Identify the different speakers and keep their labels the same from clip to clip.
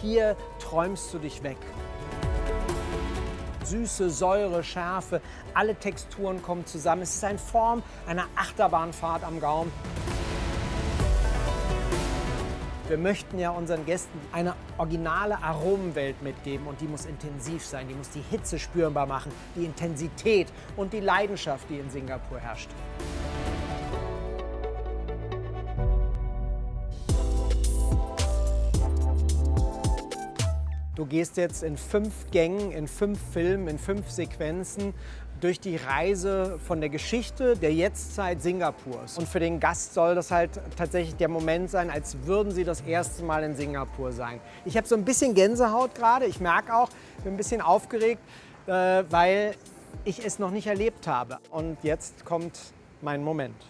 Speaker 1: hier träumst du dich weg. Süße, Säure, Schärfe, alle Texturen kommen zusammen. Es ist eine Form einer Achterbahnfahrt am Gaumen. Wir möchten ja unseren Gästen eine originale Aromenwelt mitgeben und die muss intensiv sein, die muss die Hitze spürbar machen, die Intensität und die Leidenschaft, die in Singapur herrscht. Du gehst jetzt in 5 Gängen, in 5 Filmen, in 5 Sequenzen durch die Reise von der Geschichte der Jetztzeit Singapurs. Und für den Gast soll das halt tatsächlich der Moment sein, als würden sie das erste Mal in Singapur sein. Ich habe so ein bisschen Gänsehaut gerade. Ich merke auch, ich bin ein bisschen aufgeregt, weil ich es noch nicht erlebt habe. Und jetzt kommt mein Moment.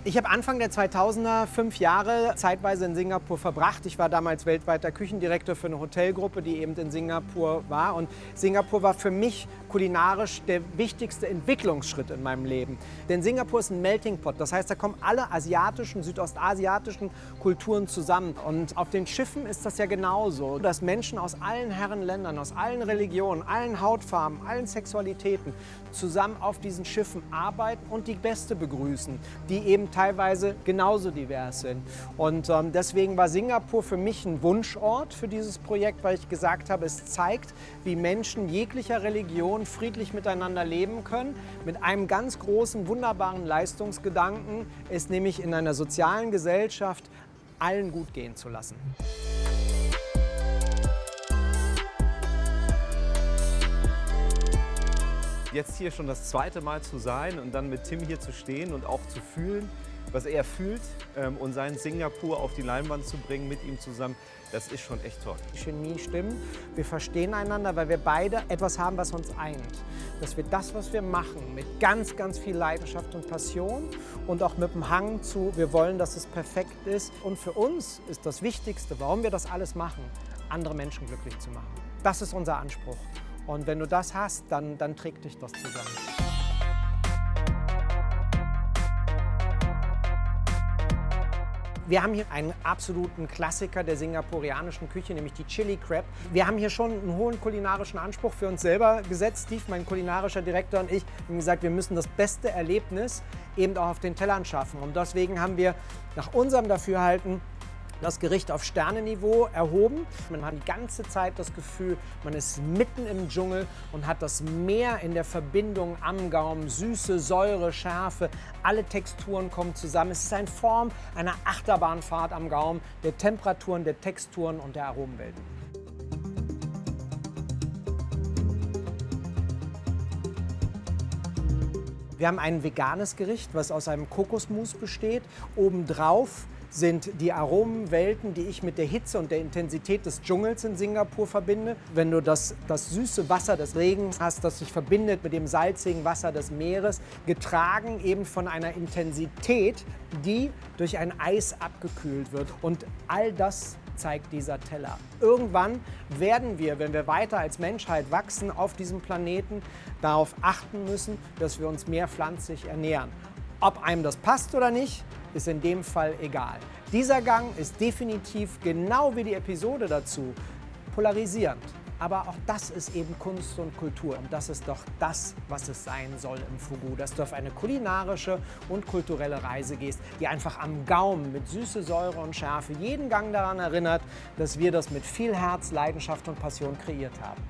Speaker 1: Ich habe Anfang der 2000er 5 Jahre zeitweise in Singapur verbracht. Ich war damals weltweiter Küchendirektor für eine Hotelgruppe, die eben in Singapur war. Und Singapur war für mich kulinarisch der wichtigste Entwicklungsschritt in meinem Leben. Denn Singapur ist ein Melting Pot. Das heißt, da kommen alle asiatischen, südostasiatischen Kulturen zusammen. Und auf den Schiffen ist das ja genauso, dass Menschen aus allen Herrenländern, aus allen Religionen, allen Hautfarben, allen Sexualitäten zusammen auf diesen Schiffen arbeiten und die Gäste begrüßen, die eben teilweise genauso divers sind. Und deswegen war Singapur für mich ein Wunschort für dieses Projekt, weil ich gesagt habe, es zeigt, wie Menschen jeglicher Religion friedlich miteinander leben können, mit einem ganz großen, wunderbaren Leistungsgedanken, es nämlich in einer sozialen Gesellschaft allen gut gehen zu lassen.
Speaker 2: Jetzt hier schon das 2. Mal zu sein und dann mit Tim hier zu stehen und auch zu fühlen, was er fühlt und sein Singapur auf die Leinwand zu bringen mit ihm zusammen, das ist schon echt toll.
Speaker 1: Die Chemie stimmt, wir verstehen einander, weil wir beide etwas haben, was uns eint. Dass wir das, was wir machen, mit ganz, ganz viel Leidenschaft und Passion und auch mit dem Hang zu, wir wollen, dass es perfekt ist. Und für uns ist das Wichtigste, warum wir das alles machen, andere Menschen glücklich zu machen. Das ist unser Anspruch. Und wenn du das hast, dann trägt dich das zusammen. Wir haben hier einen absoluten Klassiker der singapurianischen Küche, nämlich die Chili Crab. Wir haben hier schon einen hohen kulinarischen Anspruch für uns selber gesetzt. Steve, mein kulinarischer Direktor, und ich haben gesagt, wir müssen das beste Erlebnis eben auch auf den Tellern schaffen. Und deswegen haben wir nach unserem Dafürhalten das Gericht auf Sternenniveau erhoben. Man hat die ganze Zeit das Gefühl, man ist mitten im Dschungel und hat das Meer in der Verbindung am Gaumen. Süße, Säure, Schärfe, alle Texturen kommen zusammen. Es ist eine Form einer Achterbahnfahrt am Gaumen, der Temperaturen, der Texturen und der Aromenwelten. Wir haben ein veganes Gericht, was aus einem Kokosmus besteht. Obendrauf sind die Aromenwelten, die ich mit der Hitze und der Intensität des Dschungels in Singapur verbinde. Wenn du das süße Wasser des Regens hast, das sich verbindet mit dem salzigen Wasser des Meeres, getragen eben von einer Intensität, die durch ein Eis abgekühlt wird. Und all das zeigt dieser Teller. Irgendwann werden wir, wenn wir weiter als Menschheit wachsen auf diesem Planeten, darauf achten müssen, dass wir uns mehr pflanzlich ernähren. Ob einem das passt oder nicht, ist in dem Fall egal. Dieser Gang ist definitiv, genau wie die Episode dazu, polarisierend. Aber auch das ist eben Kunst und Kultur. Und das ist doch das, was es sein soll im Fugu. Dass du auf eine kulinarische und kulturelle Reise gehst, die einfach am Gaumen mit Süße, Säure und Schärfe jeden Gang daran erinnert, dass wir das mit viel Herz, Leidenschaft und Passion kreiert haben.